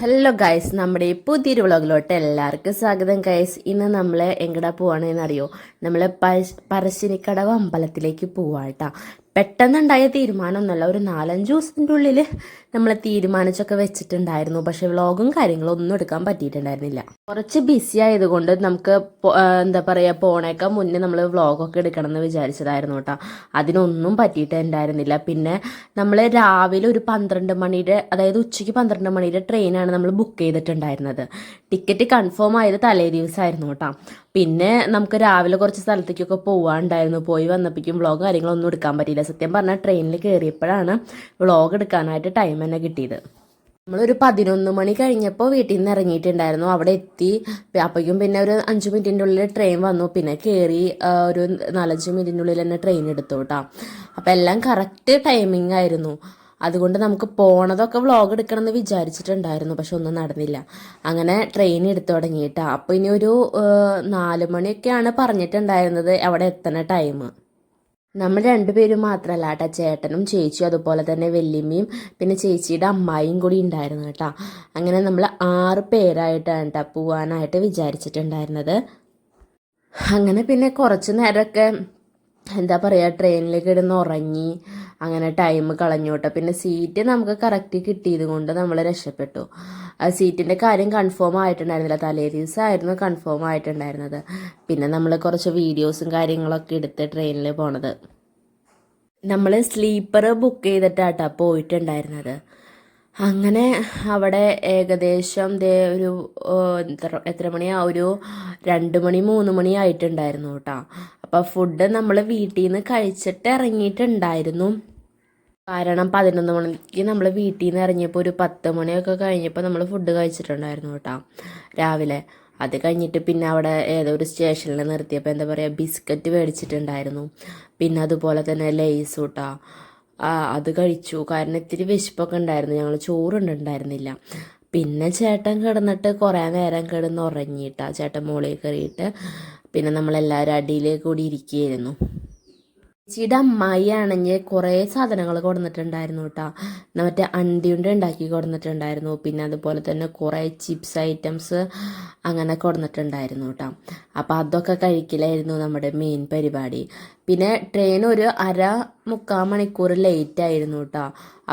Hello guys, നമ്മുടെ ഈ പുതിയൊരു വ്ളോഗിലോട്ട് എല്ലാവർക്കും സ്വാഗതം ഗൈസ്. ഇന്ന് നമ്മൾ എങ്ങടാ പോവാണെന്നറിയോ? നമ്മൾ പറശ്ശിനിക്കടവ് അമ്പലത്തിലേക്ക് പോവാട്ടാ. പെട്ടെന്നുണ്ടായ തീരുമാനമൊന്നുമല്ല, ഒരു 4-5 ദിവസത്തിൻ്റെ ഉള്ളിൽ നമ്മൾ തീരുമാനിച്ചൊക്കെ വെച്ചിട്ടുണ്ടായിരുന്നു. പക്ഷെ വ്ളോഗും കാര്യങ്ങളും ഒന്നും എടുക്കാൻ പറ്റിയിട്ടുണ്ടായിരുന്നില്ല. കുറച്ച് ബിസി ആയതുകൊണ്ട് നമുക്ക് എന്താ പറയുക, പോണേക്കാൾ മുന്നേ നമ്മൾ വ്ളോഗൊക്കെ എടുക്കണം എന്ന് വിചാരിച്ചതായിരുന്നു കേട്ടോ. അതിനൊന്നും പറ്റിയിട്ടുണ്ടായിരുന്നില്ല. പിന്നെ നമ്മൾ രാവിലെ ഒരു 12 മണിയുടെ, അതായത് ഉച്ചയ്ക്ക് 12 മണിയുടെ ട്രെയിനാണ് നമ്മൾ ബുക്ക് ചെയ്തിട്ടുണ്ടായിരുന്നത്. ടിക്കറ്റ് കൺഫേം ആയത് തലേ ദിവസമായിരുന്നു കേട്ടോ. പിന്നെ നമുക്ക് രാവിലെ കുറച്ച് സ്ഥലത്തേക്കൊക്കെ പോകാനുണ്ടായിരുന്നു. പോയി വന്നപ്പോഴേക്കും വ്ളോഗ് കാര്യങ്ങളൊന്നും എടുക്കാൻ പറ്റിയില്ല. സത്യം പറഞ്ഞാൽ ട്രെയിനിൽ കയറിയപ്പോഴാണ് വ്ളോഗ് എടുക്കാനായിട്ട് ടൈം തന്നെ കിട്ടിയത്. നമ്മളൊരു 11 മണി കഴിഞ്ഞപ്പോൾ വീട്ടിൽ നിന്ന് ഇറങ്ങിയിട്ടുണ്ടായിരുന്നു. അവിടെ എത്തി അപ്പോഴേക്കും പിന്നെ ഒരു 5 മിനിറ്റിൻ്റെ ഉള്ളിൽ ട്രെയിൻ വന്നു. പിന്നെ കയറി ഒരു 4-5 മിനിറ്റിൻ്റെ ഉള്ളിൽ തന്നെ ട്രെയിൻ എടുത്തു കേട്ടോ. അപ്പോൾ എല്ലാം കറക്റ്റ് ടൈമിംഗ് ആയിരുന്നു. അതുകൊണ്ട് നമുക്ക് പോണതൊക്കെ വ്ളോഗ് എടുക്കണം എന്ന് വിചാരിച്ചിട്ടുണ്ടായിരുന്നു, പക്ഷെ ഒന്നും നടന്നില്ല. അങ്ങനെ ട്രെയിൻ എടുത്തു തുടങ്ങിയിട്ടാ. അപ്പോൾ ഇനി ഒരു 4 മണിയൊക്കെയാണ് പറഞ്ഞിട്ടുണ്ടായിരുന്നത് അവിടെ എത്തണ ടൈം. നമ്മൾ രണ്ടുപേരും മാത്രമല്ല കേട്ടോ, ചേട്ടനും ചേച്ചിയും അതുപോലെ തന്നെ വല്യമ്മയും പിന്നെ ചേച്ചിയുടെ അമ്മായിയും കൂടി ഉണ്ടായിരുന്നു കേട്ടോ. അങ്ങനെ നമ്മൾ 6 പേരായിട്ടാണ് കേട്ടോ പോവാനായിട്ട് വിചാരിച്ചിട്ടുണ്ടായിരുന്നത്. അങ്ങനെ പിന്നെ കുറച്ച് നേരമൊക്കെ എന്താ പറയുക, ട്രെയിനിലേക്ക് ഇടുന്ന് ഉറങ്ങി. അങ്ങനെ ടൈം കളഞ്ഞു കേട്ടോ. പിന്നെ സീറ്റ് നമുക്ക് കറക്റ്റ് കിട്ടിയത് കൊണ്ട് നമ്മൾ രക്ഷപ്പെട്ടു. സീറ്റിൻ്റെ കാര്യം കൺഫേം ആയിട്ടുണ്ടായിരുന്നില്ല, തലേ ദിവസമായിരുന്നു കൺഫേം ആയിട്ടുണ്ടായിരുന്നത്. പിന്നെ നമ്മൾ കുറച്ച് വീഡിയോസും കാര്യങ്ങളൊക്കെ എടുത്ത് ട്രെയിനിൽ പോണത്. നമ്മൾ സ്ലീപ്പർ ബുക്ക് ചെയ്തിട്ടാട്ടോ പോയിട്ടുണ്ടായിരുന്നത്. അങ്ങനെ അവിടെ ഏകദേശം ഒരു എത്ര മണിയാ, ഒരു 2 മണി 3 മണി ആയിട്ടുണ്ടായിരുന്നു കേട്ടോ. അപ്പോൾ ഫുഡ് നമ്മൾ വീട്ടിൽ നിന്ന് കഴിച്ചിട്ട് ഇറങ്ങിയിട്ടുണ്ടായിരുന്നു. കാരണം 11 മണിക്ക് നമ്മൾ വീട്ടിൽ നിന്ന് ഇറങ്ങിയപ്പോൾ ഒരു 10 മണിയൊക്കെ കഴിഞ്ഞപ്പോൾ നമ്മൾ ഫുഡ് കഴിച്ചിട്ടുണ്ടായിരുന്നു കേട്ടോ രാവിലെ. അത് കഴിഞ്ഞിട്ട് പിന്നെ അവിടെ ഏതോ ഒരു സ്റ്റേഷനിൽ നിർത്തിയപ്പോൾ എന്താ പറയുക, ബിസ്ക്കറ്റ് മേടിച്ചിട്ടുണ്ടായിരുന്നു. പിന്നെ അതുപോലെ തന്നെ ലേസ് കേട്ടോ, അത് കഴിച്ചു. കാരണം ഇത്തിരി വിശപ്പൊക്കെ ഉണ്ടായിരുന്നു, ഞങ്ങൾ ചോറുണ്ടായിരുന്നില്ല. പിന്നെ ചേട്ടൻ കിടന്നിട്ട് കുറേ നേരം കിടന്ന് ഉറങ്ങിയിട്ടാ, ചേട്ടൻ മുകളിൽ കയറിയിട്ട്. പിന്നെ നമ്മളെല്ലാവരും അടിയിലേക്ക് കൂടി ഇരിക്കുകയായിരുന്നു. ചേച്ചിയുടെ അമ്മായി ആണെങ്കിൽ കുറേ സാധനങ്ങൾ കൊടുന്നിട്ടുണ്ടായിരുന്നു കേട്ടോ. മറ്റേ അണ്ടിയുണ്ട ഉണ്ടാക്കി കൊടുന്നിട്ടുണ്ടായിരുന്നു. പിന്നെ അതുപോലെ തന്നെ കുറേ ചിപ്സ് ഐറ്റംസ് അങ്ങനെ കൊടുന്നിട്ടുണ്ടായിരുന്നു കേട്ടോ. അപ്പോൾ അതൊക്കെ കഴിക്കലായിരുന്നു നമ്മുടെ മെയിൻ പരിപാടി. പിന്നെ ട്രെയിൻ ഒരു 1/4-3 മണിക്കൂർ ലേറ്റ് ആയിരുന്നു കേട്ടോ.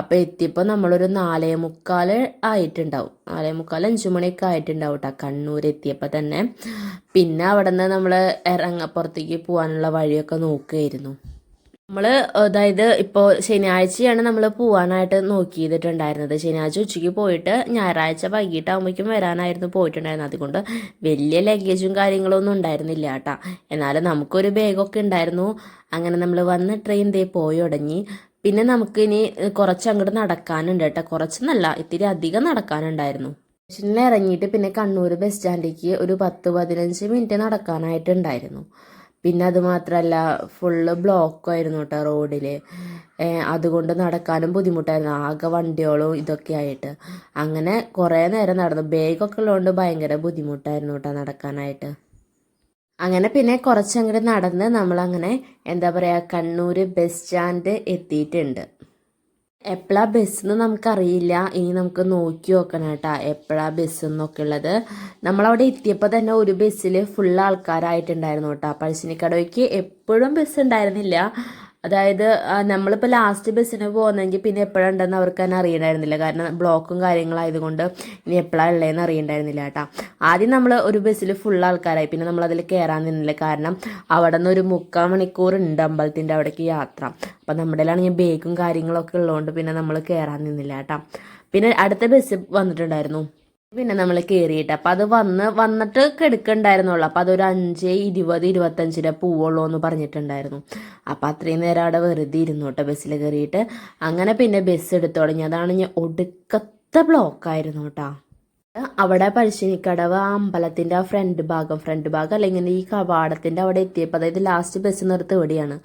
അപ്പോൾ എത്തിയപ്പോൾ നമ്മളൊരു 4:45 ആയിട്ടുണ്ടാവും, 4:45-5 മണിയൊക്കെ ആയിട്ടുണ്ടാവും കേട്ടോ കണ്ണൂർ എത്തിയപ്പോൾ തന്നെ. പിന്നെ അവിടെ നിന്ന് നമ്മൾ പുറത്തേക്ക് പോകാനുള്ള വഴിയൊക്കെ നോക്കുകയായിരുന്നു. നമ്മൾ അതായത് ഇപ്പോൾ ശനിയാഴ്ചയാണ് നമ്മൾ പോകാനായിട്ട് നോക്കിയിട്ടുണ്ടായിരുന്നത്. ശനിയാഴ്ച ഉച്ചയ്ക്ക് പോയിട്ട് ഞായറാഴ്ച വൈകിട്ടാകുമ്പോഴേക്കും വരാനായിരുന്നു പോയിട്ടുണ്ടായിരുന്നത്. അതുകൊണ്ട് വലിയ ലഗേജും കാര്യങ്ങളൊന്നും ഉണ്ടായിരുന്നില്ല കേട്ടോ. എന്നാലും നമുക്കൊരു ബാഗൊക്കെ ഉണ്ടായിരുന്നു. അങ്ങനെ നമ്മൾ വന്ന ട്രെയിൻ പോയി തുടങ്ങി. പിന്നെ നമുക്ക് ഇനി കുറച്ച് അങ്ങോട്ട് നടക്കാനുണ്ട് കേട്ടോ. കുറച്ചെന്നല്ല, ഇത്തിരി അധികം നടക്കാനുണ്ടായിരുന്നു. സ്റ്റേഷനിൽ ഇറങ്ങിയിട്ട് പിന്നെ കണ്ണൂർ ബസ് സ്റ്റാൻഡിലേക്ക് ഒരു 10-15 മിനിറ്റ് നടക്കാനായിട്ടുണ്ടായിരുന്നു. പിന്നെ അത് മാത്രമല്ല, ഫുള്ള് ബ്ലോക്കായിരുന്നു കേട്ടോ റോഡിൽ. അതുകൊണ്ട് നടക്കാനും ബുദ്ധിമുട്ടായിരുന്നു, ആകെ വണ്ടികളും ഇതൊക്കെ ആയിട്ട്. അങ്ങനെ കുറേ നേരം നടന്നു. ബാഗൊക്കെ ഉള്ളതുകൊണ്ട് ഭയങ്കര ബുദ്ധിമുട്ടായിരുന്നു കേട്ടോ നടക്കാനായിട്ട്. അങ്ങനെ പിന്നെ കുറച്ചങ്ങോട്ട് നടന്ന് നമ്മളങ്ങനെ എന്താ പറയുക, കണ്ണൂർ ബസ് സ്റ്റാൻഡ് എത്തിയിട്ടുണ്ട്. എപ്പോഴാ ബസ്സെന്ന് നമുക്കറിയില്ല, ഇനി നമുക്ക് നോക്കി നോക്കണം കേട്ടോ എപ്പോഴാ ബസ് എന്നൊക്കെ ഉള്ളത്. നമ്മളവിടെ എത്തിയപ്പോൾ തന്നെ ഒരു ബസ്സിൽ ഫുൾ ആൾക്കാരായിട്ടുണ്ടായിരുന്നു കേട്ടോ. പറശ്ശിനിക്കടവയ്ക്ക് എപ്പോഴും ബസ് ഉണ്ടായിരുന്നില്ല. അതായത് നമ്മളിപ്പോൾ ലാസ്റ്റ് ബസ്സിന് പോകുന്നെങ്കിൽ പിന്നെ എപ്പോഴുണ്ടെന്ന് അവർക്ക് തന്നെ അറിയണ്ടായിരുന്നില്ല. കാരണം ബ്ലോക്കും കാര്യങ്ങളായതുകൊണ്ട് ഇനി എപ്പോഴാണ് ഉള്ളതെന്ന് അറിയണ്ടായിരുന്നില്ല കേട്ടോ. ആദ്യം നമ്മൾ ഒരു ബസ്സിൽ ഫുൾ ആൾക്കാരായി. പിന്നെ നമ്മളതിൽ കയറാൻ നിന്നില്ല, കാരണം അവിടെ നിന്ന് ഒരു 3/4 മണിക്കൂർ ഉണ്ട് അമ്പലത്തിൻ്റെ അവിടേക്ക് യാത്ര. അപ്പം നമ്മുടെ ആണെങ്കിൽ ബേഗും കാര്യങ്ങളൊക്കെ ഉള്ളതുകൊണ്ട് പിന്നെ നമ്മൾ കയറാൻ നിന്നില്ല കേട്ടോ. പിന്നെ അടുത്ത ബസ് വന്നിട്ടുണ്ടായിരുന്നു. പിന്നെ നമ്മൾ കയറിയിട്ട് അപ്പം അത് വന്നിട്ട് കിടക്കണ്ടായിരുന്നുള്ളൂ. അപ്പം അതൊരു 5:20-25 പോവുള്ളൂ എന്ന് പറഞ്ഞിട്ടുണ്ടായിരുന്നു. അപ്പം അത്രയും നേരം അവിടെ വെറുതെ ഇരുന്നു കേട്ടോ ബസ്സിൽ കയറിയിട്ട്. അങ്ങനെ പിന്നെ ബസ് എടുത്തു തുടങ്ങി. അതാണ് ഞാൻ ഒടുക്കത്തെ ബ്ലോക്കായിരുന്നു കേട്ടോ. അവിടെ പറശ്ശിനിക്കടവ് അമ്പലത്തിൻ്റെ ആ ഫ്രണ്ട് ഭാഗം അല്ലെങ്കിൽ ഈ കവാടത്തിൻ്റെ അവിടെ എത്തിയപ്പോൾ, അതായത് ലാസ്റ്റ് ബസ് നിർത്തി എവിടെയാണ്,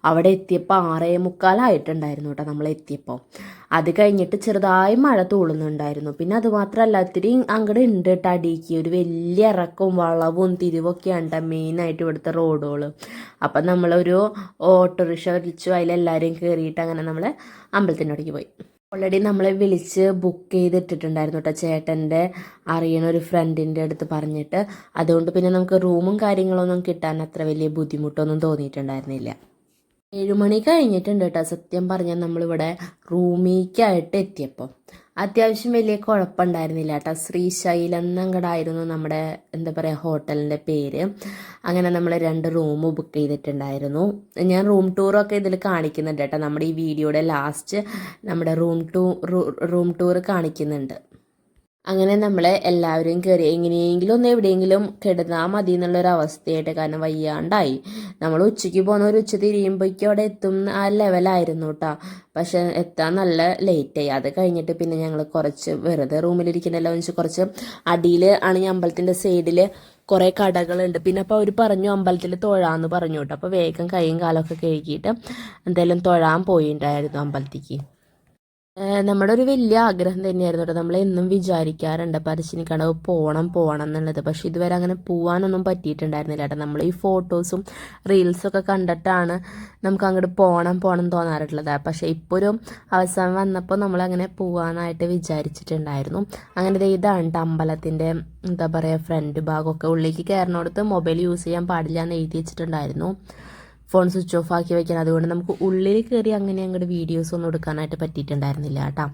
അവിടെ എത്തിയപ്പോൾ 6:45 ആയിട്ടുണ്ടായിരുന്നു കേട്ടോ നമ്മൾ എത്തിയപ്പോൾ. അത് കഴിഞ്ഞിട്ട് ചെറുതായി മഴ തൂളുന്നുണ്ടായിരുന്നു. പിന്നെ അതുമാത്രമല്ല, ഇത്തിരി അങ്ങോട്ട് ഉണ്ട് കേട്ടോ അടിക്ക്. ഒരു വലിയ ഇറക്കവും വളവും തിരിവൊക്കെയാണ് കേട്ടോ മെയിനായിട്ട് ഇവിടുത്തെ റോഡുകൾ. അപ്പം നമ്മളൊരു ഓട്ടോറിക്ഷ വിളിച്ചു, അതിലെല്ലാവരെയും കയറിയിട്ട് അങ്ങനെ നമ്മൾ അമ്പലത്തിൻ്റെ അവിടേക്ക് പോയി. ഓൾറെഡി നമ്മളെ വിളിച്ച് ബുക്ക് ചെയ്തിട്ടിട്ടുണ്ടായിരുന്നു കേട്ടോ, ചേട്ടൻ്റെ അറിയണ ഒരു ഫ്രണ്ടിൻ്റെ അടുത്ത് പറഞ്ഞിട്ട്. അതുകൊണ്ട് പിന്നെ നമുക്ക് റൂമും കാര്യങ്ങളൊന്നും കിട്ടാൻ അത്ര വലിയ ബുദ്ധിമുട്ടൊന്നും തോന്നിയിട്ടുണ്ടായിരുന്നില്ല. 7 മണി കഴിഞ്ഞിട്ടുണ്ട് കേട്ടോ സത്യം പറഞ്ഞാൽ നമ്മളിവിടെ റൂമിലേക്കായിട്ട് എത്തിയപ്പോൾ. അത്യാവശ്യം വലിയ കുഴപ്പമുണ്ടായിരുന്നില്ല കേട്ടോ. ശ്രീശൈലം എന്നങ്ങടായിരുന്നു നമ്മുടെ എന്താ പറയുക ഹോട്ടലിൻ്റെ പേര്. അങ്ങനെ നമ്മൾ 2 റൂം ബുക്ക് ചെയ്തിട്ടുണ്ടായിരുന്നു. ഞാൻ റൂം ടൂറൊക്കെ ഇതിൽ കാണിക്കുന്നുണ്ട് കേട്ടോ. നമ്മുടെ ഈ വീഡിയോയുടെ ലാസ്റ്റ് നമ്മുടെ റൂം ടൂർ കാണിക്കുന്നുണ്ട്. അങ്ങനെ നമ്മൾ എല്ലാവരും കയറി എങ്ങനെയെങ്കിലും ഒന്ന് എവിടെയെങ്കിലും കിടന്നാൽ മതി എന്നുള്ളൊരവസ്ഥയായിട്ട്, കാരണം വയ്യാണ്ടായി. നമ്മൾ ഉച്ചയ്ക്ക് പോകുന്ന ഒരു ഉച്ച തിരിയുമ്പോഴേക്കും അവിടെ എത്തും ആ ലെവലായിരുന്നു കേട്ടോ. പക്ഷെ എത്താൻ നല്ല ലേറ്റായി. അത് കഴിഞ്ഞിട്ട് പിന്നെ ഞങ്ങൾ കുറച്ച് വെറുതെ റൂമിലിരിക്കുന്നില്ല വെച്ച് കുറച്ച് അടിയിൽ ആണ് ഈ അമ്പലത്തിൻ്റെ സൈഡിൽ കുറേ കടകളുണ്ട്. പിന്നെ അപ്പോൾ അവർ പറഞ്ഞു അമ്പലത്തിൽ തൊഴാന്ന് പറഞ്ഞു കേട്ടോ. അപ്പോൾ വേഗം കൈയും കാലമൊക്കെ കഴുകിയിട്ട് എന്തായാലും തൊഴാൻ പോയിട്ടുണ്ടായിരുന്നു അമ്പലത്തേക്ക്. നമ്മുടെ ഒരു വലിയ ആഗ്രഹം തന്നെയായിരുന്നു കേട്ടോ. നമ്മളെന്നും വിചാരിക്കാറുണ്ട് പറശ്ശിനിക്കടവ് പോകണം എന്നുള്ളത്. പക്ഷെ ഇതുവരെ അങ്ങനെ പോകാനൊന്നും പറ്റിയിട്ടുണ്ടായിരുന്നില്ല കേട്ടോ. നമ്മൾ ഈ ഫോട്ടോസും റീൽസൊക്കെ കണ്ടിട്ടാണ് നമുക്ക് അങ്ങോട്ട് പോകണം തോന്നാറുള്ളത്. പക്ഷേ ഇപ്പോൾ ഒരു അവസാനം വന്നപ്പോൾ നമ്മളങ്ങനെ പോകാനായിട്ട് വിചാരിച്ചിട്ടുണ്ടായിരുന്നു. അങ്ങനെ ഇതാണ് അമ്പലത്തിൻ്റെ എന്താ പറയുക ഫ്രണ്ട് ഭാഗമൊക്കെ. ഉള്ളിലേക്ക് കയറിനോടത്ത് മൊബൈൽ യൂസ് ചെയ്യാൻ പാടില്ല എന്ന് എഴുതി വെച്ചിട്ടുണ്ടായിരുന്നു, ഫോൺ സ്വിച്ച് ഓഫ് ആക്കി വയ്ക്കാൻ. അതുകൊണ്ട് നമുക്ക് ഉള്ളിൽ കയറി അങ്ങനെ അങ്ങോട്ട് വീഡിയോസ് ഒന്നും എടുക്കാനായിട്ട് പറ്റിയിട്ടുണ്ടായിരുന്നില്ല കേട്ടോ.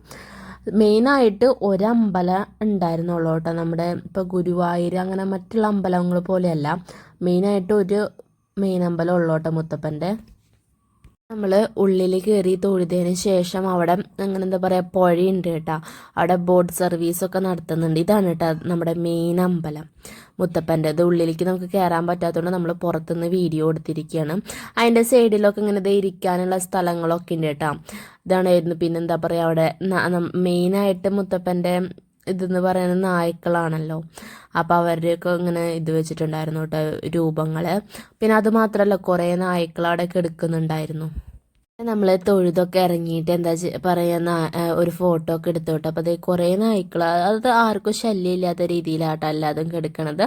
മെയിനായിട്ട് ഒരമ്പലം ഉണ്ടായിരുന്നുള്ളൂ കേട്ടോ. നമ്മുടെ ഇപ്പോൾ ഗുരുവായൂർ അങ്ങനെ മറ്റുള്ള അമ്പലങ്ങൾ പോലെയല്ല, മെയിനായിട്ട് ഒരു മെയിൻ അമ്പലം ഉള്ളൂ കേട്ടോ മുത്തപ്പൻ്റെ. നമ്മൾ ഉള്ളിൽ കയറി തൊഴുതതിന് ശേഷം അവിടെ അങ്ങനെ എന്താ പറയുക പുഴയുണ്ട് കേട്ടോ. അവിടെ ബോട്ട് സർവീസൊക്കെ നടത്തുന്നുണ്ട്. ഇതാണ് കേട്ടോ നമ്മുടെ മെയിൻ അമ്പലം മുത്തപ്പൻ്റെ. ഇത് ഉള്ളിലേക്ക് നമുക്ക് കയറാൻ പറ്റാത്തതുകൊണ്ട് നമ്മൾ പുറത്തുനിന്ന് വീഡിയോ എടുത്തിരിക്കുകയാണ്. അതിൻ്റെ സൈഡിലൊക്കെ ഇങ്ങനെ ഇരിക്കാനുള്ള സ്ഥലങ്ങളൊക്കെ ഉണ്ട് കേട്ടോ. ഇതാണായിരുന്നു. പിന്നെന്താ പറയുക അവിടെ മെയിനായിട്ട് മുത്തപ്പൻ്റെ ഇതെന്ന് പറയുന്നത് നായ്ക്കളാണല്ലോ. അപ്പോൾ അവരുടെയൊക്കെ ഇങ്ങനെ ഇത് വെച്ചിട്ടുണ്ടായിരുന്നു കേട്ടോ രൂപങ്ങൾ. പിന്നെ അത് മാത്രമല്ല കുറേ നായ്ക്കൾ അവിടെ കിടക്കുന്നുണ്ടായിരുന്നു. നമ്മൾ തൊഴുതൊക്കെ ഇറങ്ങിയിട്ട് എന്താ പറയുന്ന ഒരു ഫോട്ടോ ഒക്കെ എടുത്തു കേട്ടോ. അപ്പോൾ അത് കുറേ നായ്ക്കൾ, അത് ആർക്കും ശല്യമില്ലാത്ത രീതിയിലാട്ടോ എല്ലാതും കിടക്കണത്.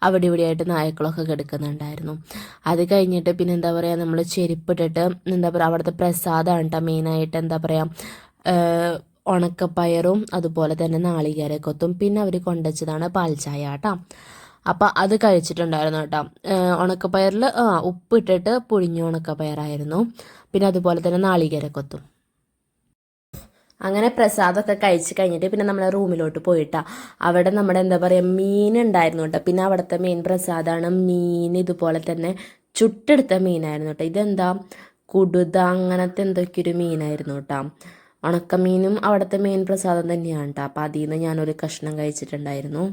അവിടെ ഇവിടെയായിട്ട് നായ്ക്കളൊക്കെ കിടക്കുന്നുണ്ടായിരുന്നു. അത് കഴിഞ്ഞിട്ട് പിന്നെ എന്താ പറയുക നമ്മൾ ചെരുപ്പിട്ടിട്ട് എന്താ പറയുക അവിടുത്തെ പ്രസാദമാണ് കേട്ടോ മെയിനായിട്ട് എന്താ പറയുക ഉണക്കപ്പയറും അതുപോലെ തന്നെ നാളികേരക്കൊത്തും. പിന്നെ അവർ കൊണ്ടുവച്ചതാണ് പാൽച്ചായ കേട്ടോ. അപ്പം അത് കഴിച്ചിട്ടുണ്ടായിരുന്നു കേട്ടോ. ഉണക്കപ്പയറിൽ ഉപ്പിട്ടിട്ട് പുഴിഞ്ഞ ഉണക്കപ്പയറായിരുന്നു. പിന്നെ അതുപോലെ തന്നെ നാളികേരക്കൊത്തും. അങ്ങനെ പ്രസാദമൊക്കെ കഴിച്ച് കഴിഞ്ഞിട്ട് പിന്നെ നമ്മൾ റൂമിലോട്ട് പോയിട്ടാ. അവിടെ നമ്മുടെ എന്താ പറയുക മീൻ ഉണ്ടായിരുന്നു കേട്ടോ. പിന്നെ അവിടുത്തെ മെയിൻ പ്രസാദമാണ് മീൻ. ഇതുപോലെ തന്നെ ചുട്ടെടുത്ത മീനായിരുന്നു കേട്ടോ. ഇതെന്താ കുടുത അങ്ങനത്തെ എന്തൊക്കെ ഒരു മീനായിരുന്നു കേട്ടോ. ഉണക്കമീനും അവിടുത്തെ മെയിൻ പ്രസാദം തന്നെയാണ് കേട്ടോ. അപ്പം അതിൽ നിന്ന് ഞാനൊരു കഷ്ണം കഴിച്ചിട്ടുണ്ടായിരുന്നു.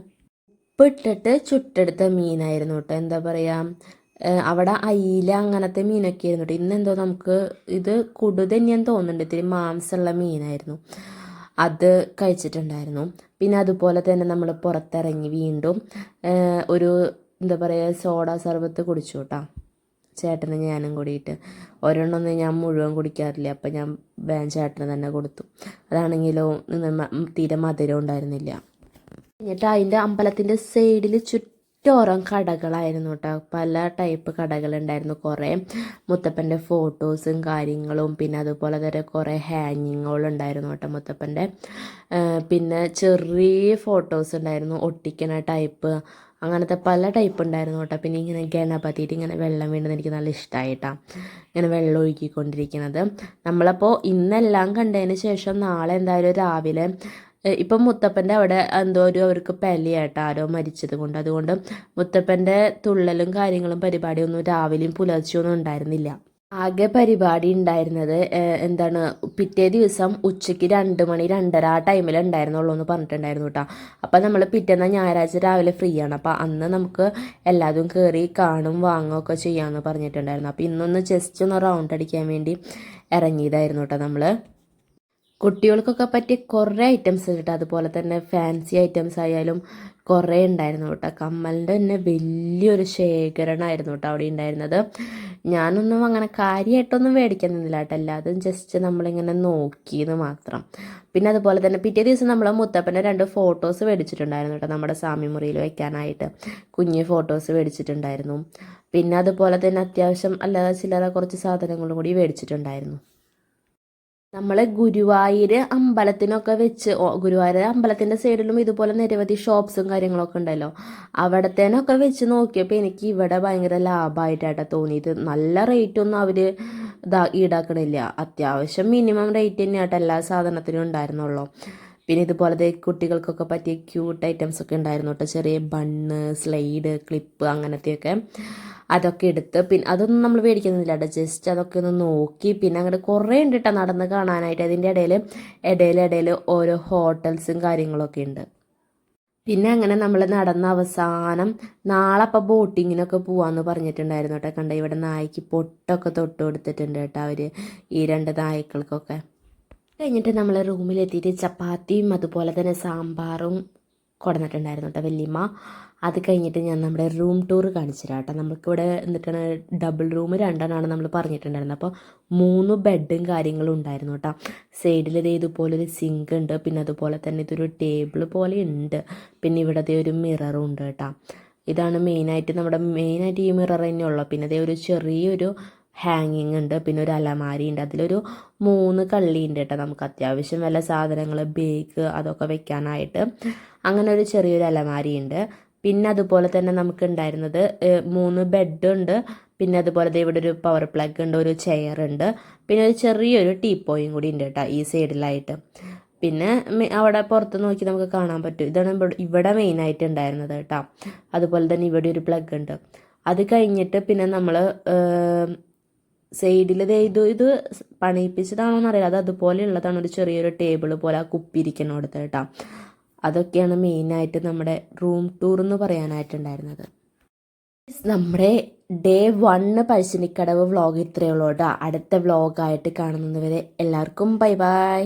ഉപ്പിട്ടിട്ട് ചുട്ടെടുത്ത മീനായിരുന്നു കേട്ടോ. എന്താ പറയുക അവിടെ അയില അങ്ങനത്തെ മീനൊക്കെ ആയിരുന്നു കേട്ടോ. ഇന്നെന്തോ നമുക്ക് ഇത് കുടു തന്നെയാന്ന് തോന്നുന്നുണ്ട്, ഇത്തിരി മാംസമുള്ള മീനായിരുന്നു. അത് കഴിച്ചിട്ടുണ്ടായിരുന്നു. പിന്നെ അതുപോലെ തന്നെ നമ്മൾ പുറത്തിറങ്ങി വീണ്ടും ഒരു എന്താ പറയുക സോഡ സർബത്ത് കുടിച്ചു കേട്ടോ. ചേട്ടന് ഞാനും കൂടിയിട്ട്. ഒരെണ്ണമൊന്നും ഞാൻ മുഴുവൻ കുടിക്കാറില്ല. അപ്പം ഞാൻ ചേട്ടന് തന്നെ കൊടുത്തു. അതാണെങ്കിലോ തീരെ മധുരം ഉണ്ടായിരുന്നില്ല. എന്നിട്ട് അതിൻ്റെ അമ്പലത്തിൻ്റെ സൈഡിൽ ചുറ്റോറം കടകളായിരുന്നു കേട്ടോ. പല ടൈപ്പ് കടകളുണ്ടായിരുന്നു. കുറേ മുത്തപ്പൻ്റെ ഫോട്ടോസും കാര്യങ്ങളും പിന്നെ അതുപോലെ തന്നെ കുറേ ഹാങ്ങിങ്ങുകളുണ്ടായിരുന്നു കേട്ടോ മുത്തപ്പൻ്റെ. പിന്നെ ചെറിയ ഫോട്ടോസ് ഉണ്ടായിരുന്നു, ഒട്ടിക്കണ ടൈപ്പ്, അങ്ങനത്തെ പല ടൈപ്പ് ഉണ്ടായിരുന്നു കേട്ടോ. പിന്നെ ഇങ്ങനെ ഗണപതിയിട്ട് ഇങ്ങനെ വെള്ളം വീണ്ടുന്നത് എനിക്ക് നല്ല ഇഷ്ടമായിട്ടാണ്, ഇങ്ങനെ വെള്ളം ഒഴുകിക്കൊണ്ടിരിക്കുന്നത്. നമ്മളപ്പോൾ ഇന്നെല്ലാം കണ്ടതിന് ശേഷം നാളെ എന്തായാലും രാവിലെ ഇപ്പം മുത്തപ്പൻ്റെ അവിടെ എന്തോ അവർക്ക് പെലയായിട്ട് ആരോ മരിച്ചത് കൊണ്ട്, അതുകൊണ്ട് മുത്തപ്പൻ്റെ തുള്ളലും കാര്യങ്ങളും പരിപാടിയൊന്നും രാവിലെയും പുലർച്ചെയൊന്നും ഉണ്ടായിരുന്നില്ല. ആകെ പരിപാടി ഉണ്ടായിരുന്നത് എന്താണ് പിറ്റേ ദിവസം ഉച്ചയ്ക്ക് 2 മണി 2:30 ആ ടൈമിൽ ഉണ്ടായിരുന്നുള്ളൂ എന്ന് പറഞ്ഞിട്ടുണ്ടായിരുന്നു കേട്ടോ. അപ്പം നമ്മൾ പിറ്റേന്ന് ഞായറാഴ്ച രാവിലെ ഫ്രീ ആണ്. അപ്പം അന്ന് നമുക്ക് എല്ലാതും കയറി കാണും വാങ്ങുകയൊക്കെ ചെയ്യാമെന്ന് പറഞ്ഞിട്ടുണ്ടായിരുന്നു. അപ്പം ഇന്നൊന്ന് ജസ്റ്റ് ഒന്ന് റൗണ്ട് അടിക്കാൻ വേണ്ടി ഇറങ്ങിയതായിരുന്നു കേട്ടോ നമ്മൾ. കുട്ടികൾക്കൊക്കെ പറ്റിയ കുറേ ഐറ്റംസ് കേട്ടോ. അതുപോലെ തന്നെ ഫാൻസി ഐറ്റംസ് ആയാലും കുറേ ഉണ്ടായിരുന്നു കേട്ടോ. കമ്മലിൻ്റെ തന്നെ വലിയൊരു ശേഖരണമായിരുന്നു കേട്ടോ അവിടെ ഉണ്ടായിരുന്നത്. ഞാനൊന്നും അങ്ങനെ കാര്യമായിട്ടൊന്നും മേടിക്കാൻ നിന്നില്ല കേട്ടോ. എല്ലാതും ജസ്റ്റ് നമ്മളിങ്ങനെ നോക്കിയെന്ന് മാത്രം. പിന്നെ അതുപോലെ തന്നെ പിറ്റേ ദിവസം നമ്മൾ മുത്തപ്പൻ്റെ 2 ഫോട്ടോസ് മേടിച്ചിട്ടുണ്ടായിരുന്നു കേട്ടോ. നമ്മുടെ സ്വാമി മുറിയിൽ വയ്ക്കാനായിട്ട് കുഞ്ഞ് ഫോട്ടോസ് മേടിച്ചിട്ടുണ്ടായിരുന്നു. പിന്നെ അതുപോലെ തന്നെ അത്യാവശ്യം അല്ലാതെ ചില്ലറ കുറച്ച് സാധനങ്ങളും കൂടി മേടിച്ചിട്ടുണ്ടായിരുന്നു. നമ്മൾ ഗുരുവായൂർ അമ്പലത്തിനൊക്കെ വെച്ച് ഗുരുവായൂർ അമ്പലത്തിൻ്റെ സൈഡിലും ഇതുപോലെ നിരവധി ഷോപ്സും കാര്യങ്ങളൊക്കെ ഉണ്ടല്ലോ, അവിടത്തേനൊക്കെ വെച്ച് നോക്കിയപ്പോൾ എനിക്ക് ഇവിടെ ഭയങ്കര ലാഭമായിട്ടാണ് തോന്നിയത്. നല്ല റേറ്റൊന്നും അവർ ഈടാക്കണില്ല, അത്യാവശ്യം മിനിമം റേറ്റ് തന്നെയായിട്ട് എല്ലാ സാധനത്തിനും ഉണ്ടായിരുന്നുള്ളൂ. പിന്നെ ഇതുപോലത്തെ കുട്ടികൾക്കൊക്കെ പറ്റിയ ക്യൂട്ട് ഐറ്റംസ് ഒക്കെ ഉണ്ടായിരുന്നു കേട്ടോ, ചെറിയ ബണ്ണ്, സ്ലൈഡ്, ക്ലിപ്പ് അങ്ങനത്തെയൊക്കെ. അതൊക്കെ എടുത്ത് പിന്നെ അതൊന്നും നമ്മൾ മേടിക്കുന്നില്ല കേട്ടോ, ജസ്റ്റ് അതൊക്കെ ഒന്ന് നോക്കി. പിന്നെ അങ്ങോട്ട് കുറേ ഉണ്ട് കേട്ടോ നടന്ന് കാണാനായിട്ട്. അതിൻ്റെ ഇടയിൽ ഓരോ ഹോട്ടൽസും കാര്യങ്ങളൊക്കെ ഉണ്ട്. പിന്നെ അങ്ങനെ നമ്മൾ നടന്ന അവസാനം നാളെ അപ്പോൾ ബോട്ടിങ്ങിനൊക്കെ പോവാമെന്ന് പറഞ്ഞിട്ടുണ്ടായിരുന്നു കേട്ടോ. കണ്ട ഇവിടെ നായ്ക്ക് പൊട്ടൊക്കെ തൊട്ട് കൊടുത്തിട്ടുണ്ട് കേട്ടോ അവർ, ഈ 2 നായ്ക്കൾക്കൊക്കെ. കഴിഞ്ഞിട്ട് നമ്മൾ റൂമിലെത്തിയിട്ട് ചപ്പാത്തിയും അതുപോലെ തന്നെ സാമ്പാറും കൊടുന്നിട്ടുണ്ടായിരുന്നു കേട്ടോ വല്യമ്മ. അത് കഴിഞ്ഞിട്ട് ഞാൻ നമ്മുടെ റൂം ടൂർ കാണിച്ചു തരാം കേട്ടോ. നമുക്കിവിടെ എന്നിട്ടാണ് ഡബിൾ റൂം 2 നമ്മൾ പറഞ്ഞിട്ടുണ്ടായിരുന്നത്. അപ്പോൾ 3 ബെഡും കാര്യങ്ങളും ഉണ്ടായിരുന്നു കേട്ടോ. സൈഡിൽ ഇതുപോലൊരു സിങ്ക് ഉണ്ട്, പിന്നെ അതുപോലെ തന്നെ ഇതൊരു ടേബിൾ പോലെ ഉണ്ട്. പിന്നെ ഇവിടെ ഒരു മിററും ഉണ്ട് കേട്ടോ. ഇതാണ് മെയിനായിട്ട് ഈ മിറർ തന്നെയുള്ളൂ. പിന്നെ ഒരു ചെറിയൊരു ഹാങ്ങിങ് ഉണ്ട്, പിന്നെ ഒരു അലമാരി ഉണ്ട്. അതിലൊരു 3 കള്ളി ഉണ്ട് കേട്ടോ, നമുക്ക് അത്യാവശ്യം വല്ല സാധനങ്ങൾ, ബേഗ് അതൊക്കെ വെക്കാനായിട്ട്. അങ്ങനെ ഒരു ചെറിയൊരു അലമാരി ഉണ്ട്. പിന്നെ അതുപോലെ തന്നെ നമുക്ക് ഉണ്ടായിരുന്നത് 3 ബെഡുണ്ട്. പിന്നെ അതുപോലെ ഇവിടെ ഒരു പവർ പ്ലഗ് ഉണ്ട്, ഒരു ചെയർ ഉണ്ട്, പിന്നെ ഒരു ചെറിയൊരു ടീപ്പോയും കൂടി ഉണ്ട് കേട്ടോ ഈ സൈഡിലായിട്ട്. പിന്നെ അവിടെ പുറത്ത് നോക്കി നമുക്ക് കാണാൻ പറ്റും. ഇതാണ് ഇവിടെ മെയിനായിട്ട് ഉണ്ടായിരുന്നത് കേട്ടോ. അതുപോലെ തന്നെ ഇവിടെ ഒരു പ്ലഗ് ഉണ്ട്. അത് കഴിഞ്ഞിട്ട് പിന്നെ നമ്മൾ സൈഡിൽ ഇത് പണിയിപ്പിച്ചതാണോ എന്നറിയില്ല, അത് അതുപോലെ ഉള്ളതാണ്, ഒരു ചെറിയൊരു ടേബിൾ പോലെ ആ കുപ്പിരിക്കണോടത്ത് കേട്ടോ. അതൊക്കെയാണ് മെയിനായിട്ട് നമ്മുടെ റൂം ടൂർ എന്ന് പറയാനായിട്ടുണ്ടായിരുന്നത്. നമ്മുടെ ഡേ 1 പഴശ്ശിനിക്കടവ് വ്ളോഗ് ഇത്രയേ ഉള്ളൂ കേട്ടോ. അടുത്ത വ്ളോഗായിട്ട് കാണുന്നത് വരെ എല്ലാവർക്കും ബൈ ബൈ.